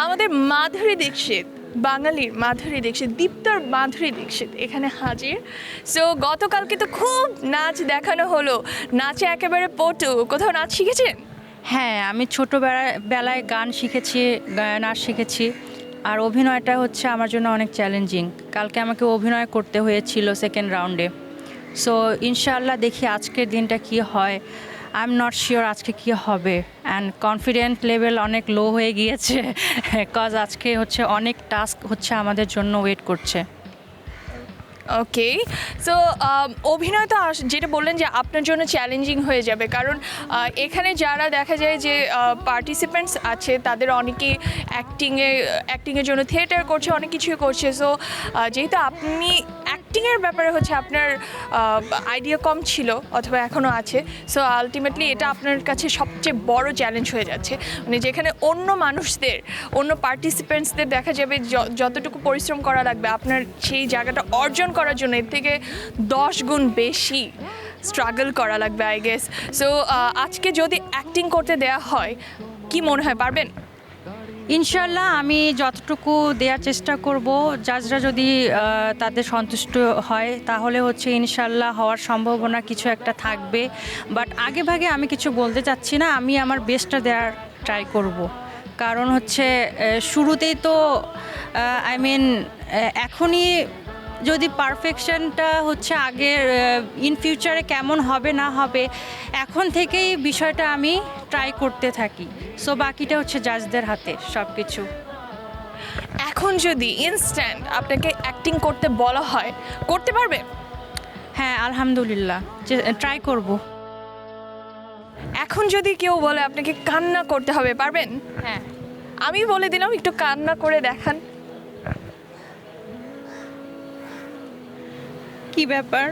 আমাদের মাধুরী দীক্ষিত, বাঙালির মাধুরী দীক্ষিত, দীপ্তর মাধুরী দীক্ষিত এখানে হাজির। সো গতকালকে তো খুব নাচ দেখানো হলো, নাচে একেবারে পটু। কোথাও নাচ শিখেছেন? হ্যাঁ, আমি ছোটোবেলায় গান শিখেছি, নাচ শিখেছি। আর অভিনয়টা হচ্ছে আমার জন্য অনেক চ্যালেঞ্জিং। কালকে আমাকে অভিনয় করতে হয়েছিল সেকেন্ড রাউন্ডে। সো ইনশাআল্লাহ দেখি আজকের দিনটা কি হয়। আই এম নট শিওর আজকে কি হবে, অ্যান্ড কনফিডেন্ট লেভেল অনেক লো হয়ে গিয়েছে কজ আজকে হচ্ছে অনেক টাস্ক হচ্ছে আমাদের জন্য ওয়েট করছে। ওকে, সো অভিনয় তো যেটা বললেন যে আপনার জন্য চ্যালেঞ্জিং হয়ে যাবে, কারণ এখানে যারা দেখা যায় যে পার্টিসিপেন্টস আছে তাদের অনেকেই অ্যাক্টিংয়ের জন্য থিয়েটার করছে, অনেক কিছুই করছে। সো যেহেতু আপনি অ্যাক্টিংয়ের ব্যাপারে হচ্ছে আপনার আইডিয়া কম ছিল অথবা এখনও আছে, সো আলটিমেটলি এটা আপনার কাছে সবচেয়ে বড় চ্যালেঞ্জ হয়ে যাচ্ছে। মানে যেখানে অন্য মানুষদের, অন্য পার্টিসিপেন্টসদের দেখা যাবে যতটুকু পরিশ্রম করা লাগবে আপনার সেই জায়গাটা অর্জন করার জন্য এর থেকে 10 গুণ বেশি স্ট্রাগল করা লাগবে আই গেস। সো আজকে যদি অ্যাক্টিং করতে দেয়া হয়, কি মনে হয় পারবেন? ইনশাল্লাহ আমি যতটুকু দেওয়ার চেষ্টা করব। জাজরা যদি তাদের সন্তুষ্ট হয় তাহলে হচ্ছে ইনশাল্লাহ হওয়ার সম্ভাবনা কিছু একটা থাকবে। বাট আগে ভাগে আমি কিছু বলতে চাচ্ছি না, আমি আমার বেস্টটা দেওয়ার ট্রাই করব। কারণ হচ্ছে শুরুতেই তো আই মিন এখনই যদি পারফেকশনটা হচ্ছে আগের ইন ফিউচারে কেমন হবে না হবে এখন থেকেই বিষয়টা আমি ট্রাই করতে থাকি। সো বাকিটা হচ্ছে জাজদের হাতে সব কিছু। এখন যদি ইনস্ট্যান্ট আপনাকে অ্যাক্টিং করতে বলা হয়, করতে পারবে? হ্যাঁ, আলহামদুলিল্লাহ ট্রাই করব। এখন যদি কেউ বলে আপনাকে কান্না করতে হবে, পারবেন? হ্যাঁ, আমি বলে দিলাম একটু কান্না করে দেখান। কি ব্যাপার,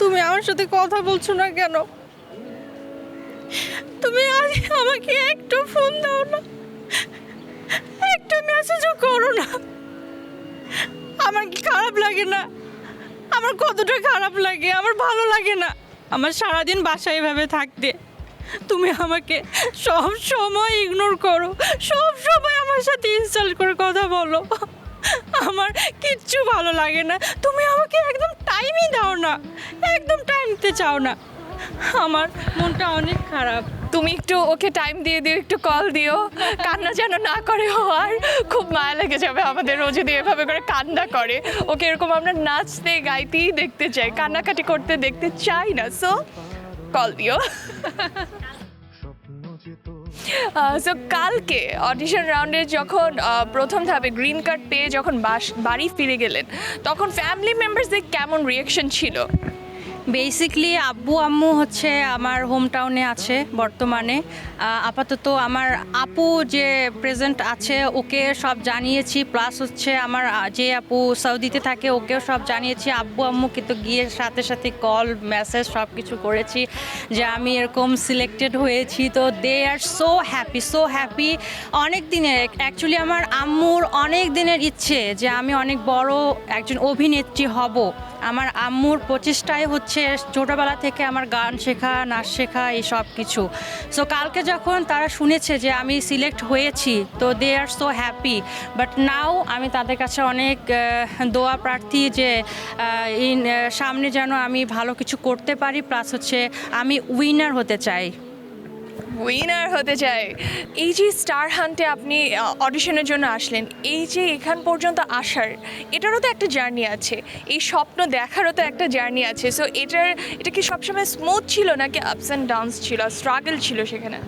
তুমি আমার সাথে কথা বলছো না কেন? তুমি আজ আমাকে একটু ফোন দাও না, একটু মেসেজও করো না। আমার কি খারাপ লাগে না? আমার কতটা খারাপ লাগে, আমার ভালো লাগে না আমার সারাদিন বাসায় এভাবে থাকতে। তুমি আমাকে সব সময় ইগনোর করো, সব সময় আমার সাথে ইনসাল্ট করে কথা বলো। আমার কিচ্ছু ভালো লাগে না। তুমি আমাকে একদম টাইমই দাও না, একদম টাইম দিতে চাও না। আমার মনটা অনেক খারাপ। তুমি একটু ওকে টাইম দিয়ে দিও, একটু কল দিও, কান্না যেন না করে। হওয়ার খুব মায়া লেগে যাবে আমাদের, ও যদি এভাবে করে কান্না করে। ওকে এরকম আমরা নাচতে গাইতেই দেখতে চাই, কান্নাকাটি করতে দেখতে চাই না। সো কল দিও। সো কালকে অডিশন রাউন্ডে যখন প্রথম ধাপে গ্রিন কার্ড পেয়ে যখন বাড়ি ফিরে গেলেন, তখন ফ্যামিলি মেম্বার্সদের কেমন রিয়াকশন ছিল? বেসিকলি আব্বু আম্মু হচ্ছে আমার হোম টাউনে আছে বর্তমানে। আপাতত আমার আপু যে প্রেজেন্ট আছে ওকে সব জানিয়েছি, প্লাস হচ্ছে আমার যে আপু সৌদিতে থাকে ওকেও সব জানিয়েছি। আব্বু আম্মুকে তো গিয়ে সাথে সাথে কল মেসেজ সব কিছু করেছি যে আমি এরকম সিলেক্টেড হয়েছি। তো দে আর সো হ্যাপি। অনেক দিনের, অ্যাকচুয়ালি আমার আম্মুর অনেক দিনের ইচ্ছে যে আমি অনেক বড় একজন অভিনেত্রী হব। আমার আম্মুর প্রচেষ্টায় হচ্ছে ছোটোবেলা থেকে আমার গান শেখা, নাচ শেখা, এই সব কিছু। সো কালকে যখন তারা শুনেছে যে আমি সিলেক্ট হয়েছি, তো দে আর সো হ্যাপি। বাট নাও আমি তাদের কাছে অনেক দোয়া প্রার্থী যে সামনে যেন আমি ভালো কিছু করতে পারি, প্লাস হচ্ছে আমি উইনার হতে চাই। উইনার হতে চাই। এই যে স্টার হান্টে আপনি অডিশনের জন্য আসলেন, এই যে এখান পর্যন্ত আসার, এটারও তো একটা জার্নি আছে, এই স্বপ্ন দেখারও তো একটা জার্নি আছে। সো এটা কি সবসময় স্মুথ ছিল নাকি আপস অ্যান্ড ডাউনস ছিল, স্ট্রাগল ছিল সেখানে?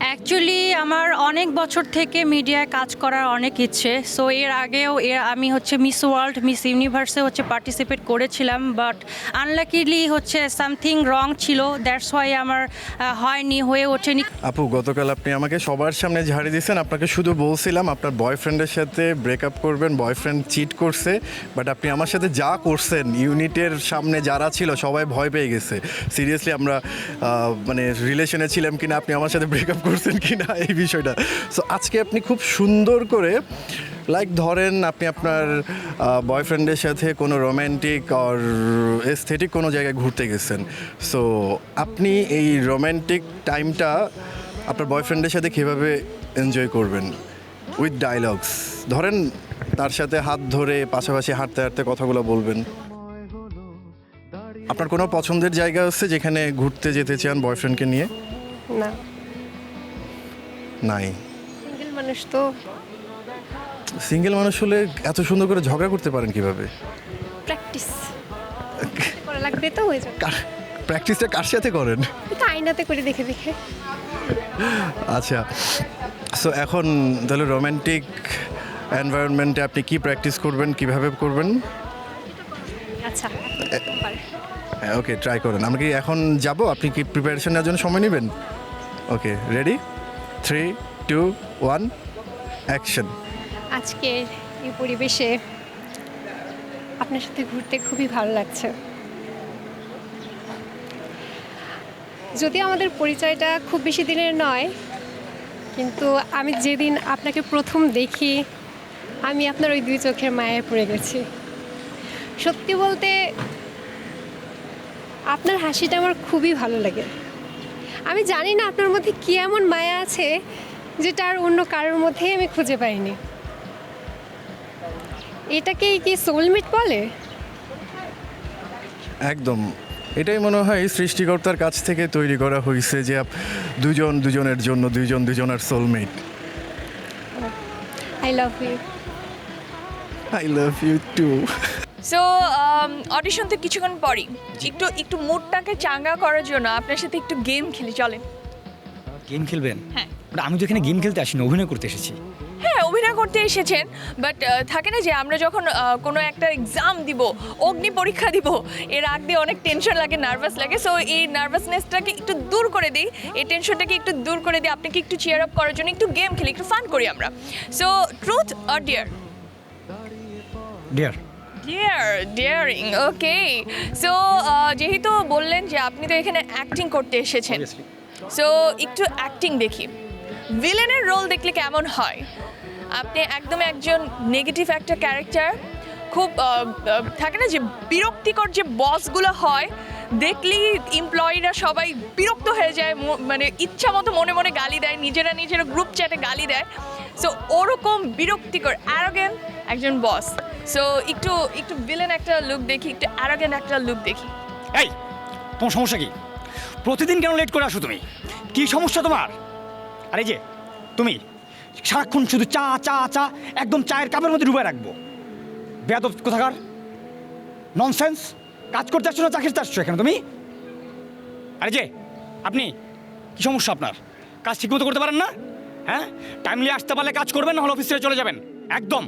অ্যাকচুয়ালি আমার অনেক বছর থেকে মিডিয়ায় কাজ করার অনেক ইচ্ছে। সো এর আগেও আমি হচ্ছে মিস ওয়ার্ল্ড, মিস ইউনিভার্সে হচ্ছে পার্টিসিপেট করেছিলাম, বাট আনলাকিলি হচ্ছে সামথিং রং ছিল, দ্যাটস ওয়াই আমার হয়ে ওঠেনি। আপু, গতকাল আপনি আমাকে সবার সামনে ঝাড়ি দিয়েছেন। আপনাকে শুধু বলছিলাম আপনার বয়ফ্রেন্ডের সাথে ব্রেকআপ করবেন, বয়ফ্রেন্ড চিট করছে, বাট আপনি আমার সাথে যা করছেন ইউনিটের সামনে যারা ছিল সবাই ভয় পেয়ে গেছে। সিরিয়াসলি আমরা মানে রিলেশনে ছিলাম কিনা, আপনি আমার সাথে ব্রেকআপ করছেন কিনা এই বিষয়টা। সো আজকে আপনি খুব সুন্দর করে লাইক ধরেন আপনি আপনার বয়ফ্রেন্ডের সাথে কোনো রোম্যান্টিক আর এস্থেটিক কোনো জায়গায় ঘুরতে গেছেন। সো আপনি এই রোম্যান্টিক টাইমটা আপনার বয়ফ্রেন্ডের সাথে কীভাবে এনজয় করবেন? With dialogues. ধরেন তার সাথে হাত ধরে পাশাপাশি হাঁটতে হাঁটতে কথাগুলো বলবেন। আপনার কোনো পছন্দের জায়গা আছে যেখানে ঘুরতে যেতে চান বয়ফ্রেন্ডকে নিয়ে? না, নাই। সিঙ্গেল মানুষ তো। সিঙ্গেল মানুষ হলে এত সুন্দর করে ঝগড়া করতে পারেন কিভাবে? প্র্যাকটিস করা লাগবে তো, হয়ে যাবে। প্র্যাকটিসটা কার সাথে করেন? তো আয়নাতে করে দেখে দেখে। আচ্ছা, সো এখন তাহলে রোমান্টিক এনভায়রনমেন্টে আপনি কি প্র্যাকটিস করবেন, কিভাবে করবেন? আচ্ছা, হ্যাঁ, ওকে, ট্রাই করেন। আমরা কি এখন যাব? আপনি কি প্রিপারেশন নেওয়ার জন্য সময় নেবেন? ওকে, রেডি? 3, 2, 1, অ্যাকশন। আজকের এই পরিবেশে আপনার সাথে ঘুরতে খুবই ভালো লাগছে। যদি আমাদের পরিচয়টা খুব বেশি দিনের নয়, কিন্তু আমি যেদিন আপনাকে প্রথম দেখি আমি আপনার ওই দুই চোখের মায়ায় পড়ে গেছি। সত্যি বলতে আপনার হাসিটা আমার খুবই ভালো লাগে। আমি জানি না আপনার মধ্যে কী এমন মায়া আছে যেটা আর অন্য কারোর মধ্যেই আমি খুঁজে পাইনি। এটাকেই কি সোলমেট বলে? একদম, এটাই মনে হয় সৃষ্টিকর্তার কাছ থেকে তৈরি করা হয়েছে যে দুজন দুজনের জন্য, দুজন দুজনের soulmate. I love you. I love you too. So audition তো কিছুক্ষণ পরই, একটু মুডটাকে চাঙ্গা করার জন্য আপনার সাথে একটু গেম খেলি, চলেন। গেম খেলবেন? হ্যাঁ। বাট আমি তো এখানে গেম খেলতে আসিনি, অভিনয় করতে এসেছি। হ্যাঁ, অভিনয় করতে এসেছেন, বাট থাকে না যে আমরা যখন কোনো একটা এক্সাম দিব, অগ্নি পরীক্ষা দিব, এর আগ দিয়ে অনেক টেনশন লাগে, নার্ভাস লাগে। সো এই নার্ভাসনেসটাকে একটু দূর করে দিই, এই টেনশনটাকে একটু দূর করে দিই, আপনাকে একটু চিয়ার আপ করার জন্য একটু গেম খেলি, একটু ফান করি আমরা। So truth or dare? Dare. Daring, okay. So যেহেতু বললেন যে আপনি তো এখানে অ্যাক্টিং করতে এসেছেন, সো একটু অ্যাক্টিং দেখি। ভিলেনের রোল দেখলে কেমন হয়? আপনি একদম একজন নেগেটিভ একটা ক্যারেক্টার, খুব থাকে না যে বিরক্তিকর যে বসগুলো হয়, দেখলেই এমপ্লয়িরা সবাই বিরক্ত হয়ে যায়, মানে ইচ্ছা মতো মনে মনে গালি দেয়, নিজেরা গ্রুপ চ্যাটে গালি দেয়। সো ওরকম বিরক্তিকর অ্যারোগেন্ট একজন বস। সো একটু ভিলেন একটা লুক দেখি, একটু অ্যারোগেন্ট একটা লুক দেখি। এই, তোমার সমস্যা কি? প্রতিদিন কেন লেট করে আসো তুমি? কি সমস্যা তোমার? আরে যে তুমি সারাক্ষণ শুধু চা চা চা, একদম চায়ের কাপের মধ্যে ডুবে রাখবো। বেয়াদব কোথাকার, ননসেন্স। কাজ করতে আসছো না চা খেতে আসছো এখানে তুমি? আরে যে আপনি, কি সমস্যা আপনার? কাজ ঠিকমতো করতে পারেন না? হ্যাঁ, টাইমলি আসতে পারলে কাজ করবেন, না হলে অফিস ছেড়ে চলে যাবেন একদম।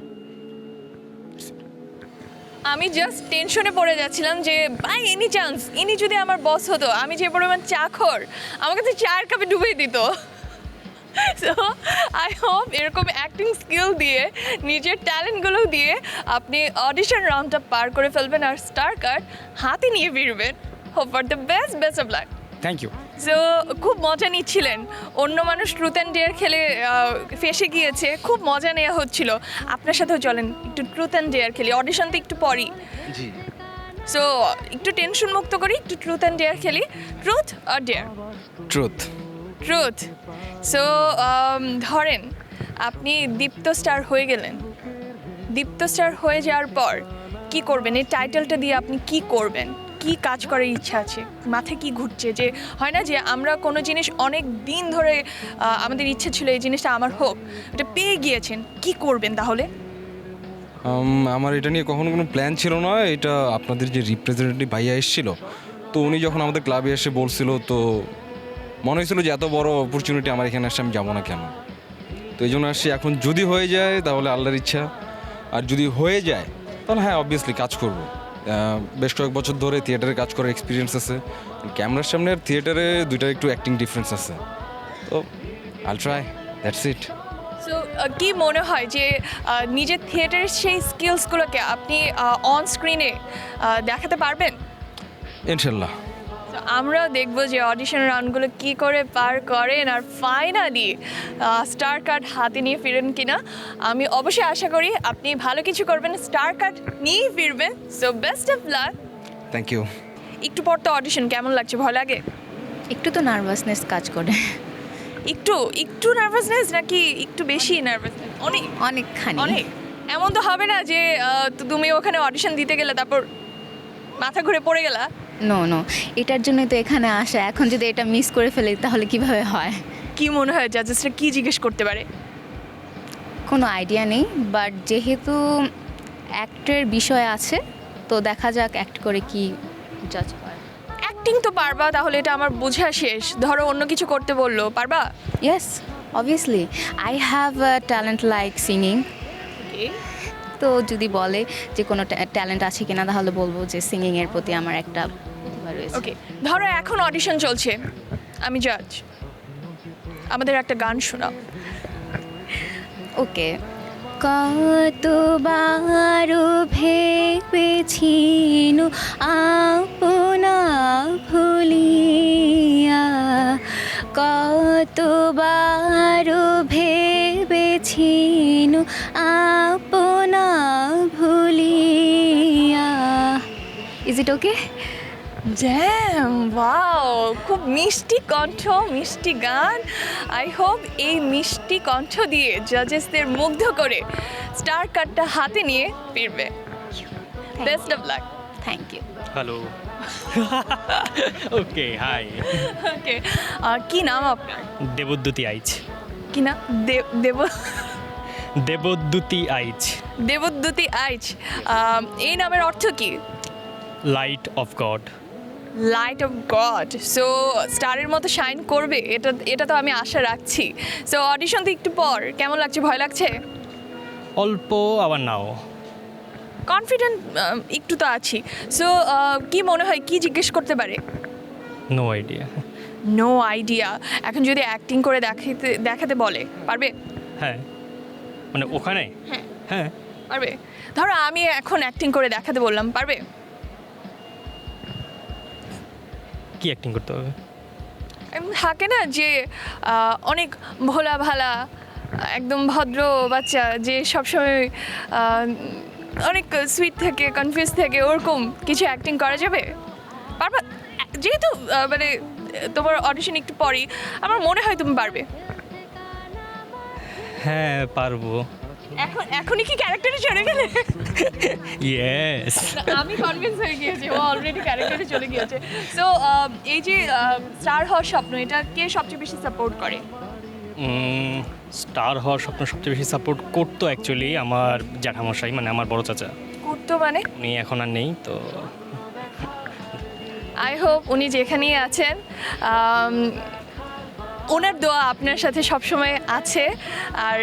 আমি জাস্ট টেনশনে পড়ে যাচ্ছিলাম যে বাই এনি চান্স ইনি যদি আমার বস হতো, আমি যে পরিমাণ চা খোর, আমাকে তো চায়ের কাপে ডুবিয়ে দিত। সো আই হোপ এরকম অ্যাক্টিং স্কিল দিয়ে, নিজের ট্যালেন্টগুলো দিয়ে আপনি অডিশন রাউন্ডটা পার করে ফেলবেন আর স্টার কার্ড হাতে নিয়ে ফিরবেন। Hope for the best of luck. Thank you. So খুব মজা নিচ্ছিলেন, অন্য মানুষ ট্রুথ অ্যান্ড ডেয়ার খেলে ফেসে গিয়েছে, খুব মজা নেওয়া হচ্ছিল। আপনার সাথেও চলেন একটু ট্রুথ অ্যান্ড ডেয়ার খেলি, অডিশন তো একটু পরই। জি। সো একটু টেনশন মুক্ত করি, একটু ট্রুথ অ্যান্ড ডেয়ার খেলি। Truth or dare? Truth. Truth. So ধরেন আপনি দীপ্ত স্টার হয়ে গেলেন, দীপ্ত স্টার হয়ে যাওয়ার পর কি করবেন? এই টাইটেলটা দিয়ে আপনি কি করবেন? কি কাজ করার ইচ্ছা আছে? মাথায় কি ঘুরছে? যে হয় না যে আমরা কোনো জিনিস অনেক দিন ধরে আমাদের ইচ্ছে ছিল এই জিনিসটা আমার হোক, এটা পেয়ে গিয়েছেন, কি করবেন তাহলে? আমার এটা নিয়ে কখনো কোনো প্ল্যান ছিল না। এটা আপনাদের যে রিপ্রেজেন্টেটিভ ভাইয়া এসেছিল, তো উনি যখন আমাদের ক্লাবে এসে বলছিল, তো মনে হয়েছিল যে এত বড় অপরচুনিটি আমার এখানে আসছে, আমি যাবো না কেন। তো এই জন্য আসছি। এখন যদি হয়ে যায় তাহলে আল্লাহর ইচ্ছা, আর যদি হয়ে যায় তাহলে হ্যাঁ অবভিয়াসলি কাজ করব। বেশ কয়েক বছর ধরে থিয়েটারে কাজ করার এক্সপিরিয়েন্স আছে। ক্যামেরার সামনে আর থিয়েটারে দুইটার একটু অ্যাক্টিং ডিফারেন্স আছে, তো আল ট্রাই, দ্যাটস ইট। সো কি মনে হয় যে নিজের থিয়েটারের সেই স্কিলসগুলোকে আপনি অন স্ক্রিনে দেখাতে পারবেন? ইনশাল্লাহ। তো আমরাও দেখবো যে অডিশন রাউন্ডগুলো কি করে পার করেন আর ফাইনালি স্টার কার্ড হাতে নিয়ে ফিরেন কিনা। আমি অবশ্যই আশা করি আপনি ভালো কিছু করবেন, স্টার কার্ড নিয়েই ফিরবেন। So best of luck. Thank you. একটু পর তো অডিশন, কেমন লাগছে? ভয় লাগে? একটু তো নার্ভাসনেস কাজ করে। একটু নার্ভাসনেস নাকি একটু বেশি নার্ভাসনেস? অনেক অনেকখানি। অনেক। এমন তো হবে না যে তুমি ওখানে অডিশন দিতে গেলে তারপর মাথা ঘুরে পড়ে গেলা? নো নো, এটার জন্যই তো এখানে আসা। এখন যদি এটা মিস করে ফেলি তাহলে কিভাবে হয়? কি মনে হয় জাজেসরা কি জিজ্ঞেস করতে পারে? কোনো আইডিয়া নেই, বাট যেহেতু অ্যাক্টের বিষয় আছে তো দেখা যাক অ্যাক্ট করে কি জাজ হয়। অ্যাক্টিং তো পারবা, তাহলে এটা আমার বোঝা শেষ। ধরো অন্য কিছু করতে বললো, পারবা? Yes, obviously I have a talent like singing. তো যদি বলে যে কোনো ট্যালেন্ট আছে কিনা তাহলে বলবো যে সিঙ্গিংয়ের প্রতি আমার একটা প্রতিভা রয়েছে। ওকে, ধরো এখন অডিশন চলছে, আমি জাজ, আমাদের একটা গান শোনাও। ওকে। কতবারও ভেবেছিনু আপনা ভুলিয়া, কতবারও ভেবেছিনু আপনা ভুলিয়া। Is it okay? Jam, wow, খুব মিষ্টি কণ্ঠ, মিষ্টি গান। আই হোপ এই মিষ্টি কণ্ঠ দিয়ে জাজেসদের মুগ্ধ করে স্টার কার্ডটা হাতে নিয়ে ফিরবে। Best of luck. Thank you. Hello. Okay, hi. Okay, কি নাম আপনার? দেবদ্যুতি আইচ। কি নাম? দেবদ্যুতি আইচ। দেবদ্যুতি আইচ। এই নামের অর্থ কি? Light off god. Light off god. So স্টারের মতো শাইন করবে, এটা তো আমি আশা রাখছি। সো অডিশন তো একটু পর, কেমন লাগছে? ভয় লাগছে? অল্প, আবার নাও। কনফিডেন্ট একটু তো আছি। সো কি মনে হয় কি জিজ্ঞেস করতে পারে? No idea. No idea. এখন যদি অ্যাক্টিং করে দেখাতে বলে, পারবে? হ্যাঁ, মানে ওখানে? হ্যাঁ। পারবে। ধরো আমি এখন অ্যাক্টিং করে দেখাতে বললাম, পারবে? কি অ্যাক্টিং করতে হবে? থাকে না যে অনেক ভোলা ভালা, একদম ভদ্র বাচ্চা যে সবসময় অনেক সুইট থাকে, কনফিউজ থাকে, ওরকম কিছু অ্যাক্টিং করা যাবে? পারবা? যেহেতু মানে তোমার অডিশন একটু পরেই, আমার মনে হয় তুমি পারবে। হ্যাঁ, পারবো। এখনই কি ক্যারেক্টারে চলে গেলে? ইয়েস। আমি কনভিন্স হয়ে গিয়েছি, ও অলরেডি ক্যারেক্টারে চলে গিয়েছে। সো এই যে স্টার হওয়ার স্বপ্ন, এটা কে সবচেয়ে বেশি সাপোর্ট করে? স্টার হওয়ার স্বপ্ন সবচেয়ে বেশি সাপোর্ট করতো অ্যাকচুয়ালি আমার জ্যাঠামশাই, মানে আমার বড় চাচা। করতো মানে? উনি এখন আর নেই তো। আই হোপ উনি যেখানেই আছেন ওনার দোয়া আপনার সাথে সবসময় আছে, আর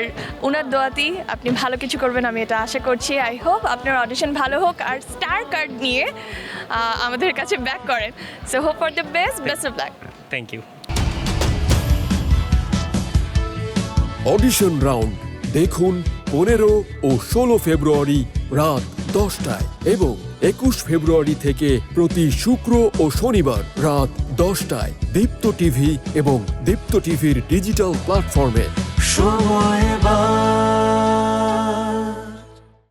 ওনার দোয়াতেই আপনি ভালো কিছু করবেন, আমি এটা আশা করছি। আই হোপ আপনার অডিশন ভালো হোক আর স্টার কার্ড নিয়ে আমাদের কাছে ব্যাক করেন। So hope for the best of luck. Thank you. Audition round দেখুন 15 ও 16 ফেব্রুয়ারি রাত 10টায় এবং 21 ফেব্রুয়ারি থেকে প্রতি শুক্র ও শনিবার রাত 10টায় দীপ্ত টিভি এবং দীপ্ত টিভির ডিজিটাল প্ল্যাটফর্মে। সময়